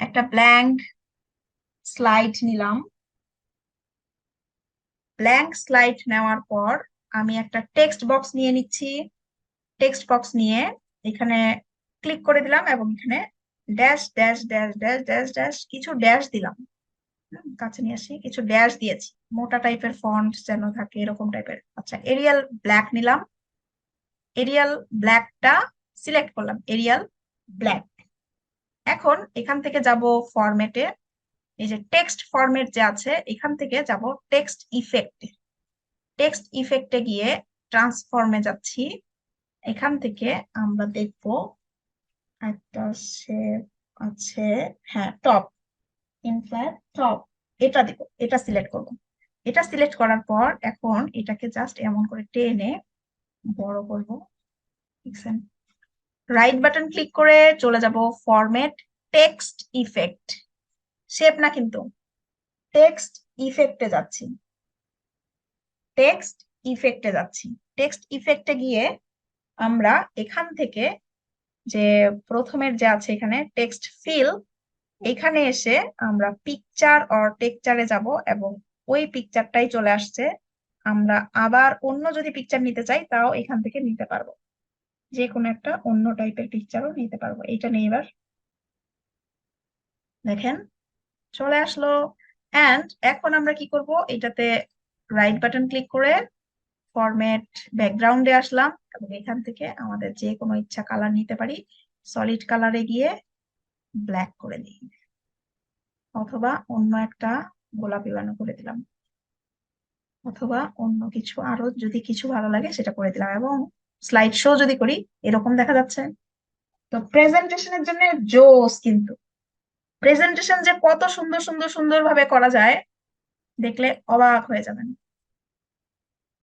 একটা blank slide নিলাম। Blank slide নেওয়ার পর আমি একটা টেক্সট বক্স নিয়ে নিচ্ছি। টেক্সট বক্স নিয়ে এখানে ক্লিক করে দিলাম এবং এখানে dash dash dash dash dash dash কিছু ড্যাশ দিলাম। কাছে নিয়ে আসি, কিছু ড্যাশ দিয়েছি, মোটা টাইপের ফন্ট যেন থাকে এরকম টাইপের। আচ্ছা, এরিয়াল ব্ল্যাক নিলাম। এরিয়াল ব্ল্যাকটা সিলেক্ট করলাম, এরিয়াল ব্ল্যাক। এখন এখান থেকে যাব ফরম্যাটে। এই যে টেক্সট ফরম্যাট যে আছে, এখান থেকে যাব টেক্সট ইফেক্টে। টেক্সট ইফেক্টে গিয়ে ট্রান্সফর্মে যাচ্ছি। এখান থেকে আমরা দেখব একটা শেপ আছে, হ্যাঁ টপ, ইনফ্ল্যাট টপ। এটা দিব, এটা সিলেক্ট করব। এটা সিলেক্ট করার পর এখন এটাকে জাস্ট এমন করে টেনে বড় করব। রাইট বাটন ক্লিক করে চলে যাব ফরম্যাট, টেক্সট ইফেক্ট। শেপ না কিন্তু, টেক্সট ইফেক্টে যাচ্ছি। টেক্সট ইফেক্টে যাচ্ছি। টেক্সট ইফেক্টে গিয়ে আমরা এখান থেকে যে প্রথমের যে আছে এখানে টেক্সট ফিল, এখানে এসে আমরা পিকচার অর টেক্সচারে যাব এবং ওই পিকচারটাই চলে আসছে। আমরা আবার অন্য যদি পিকচার নিতে চাই তাও এখান থেকে নিতে পারবো, যে কোনো একটা অন্য টাইপের পিকচারও নিতে পারবো। এটা নিয়ে এবার দেখেন চলে আসলো। এন্ড এখন আমরা কি করব, এটাতে রাইট বাটন ক্লিক করে ফরম্যাট ব্যাকগ্রাউন্ডে আসলাম এবং এখান থেকে আমাদের যে কোনো ইচ্ছা কালার নিতে পারি। সলিড কালারে গিয়ে ব্ল্যাক করে দিই, অথবা অন্য একটা গোলাপি বানানো করে দিলাম, অথবা অন্য কিছু আরো যদি কিছু ভালো লাগে সেটা করে দিলাম। এবং স্লাইড শো যদি করি এরকম দেখা যাচ্ছে। তো প্রেজেন্টেশনের জন্য জোস কিন্তু, প্রেজেন্টেশন যে কত সুন্দর সুন্দর সুন্দর ভাবে করা যায় দেখলে অবাক হয়ে যাবেন।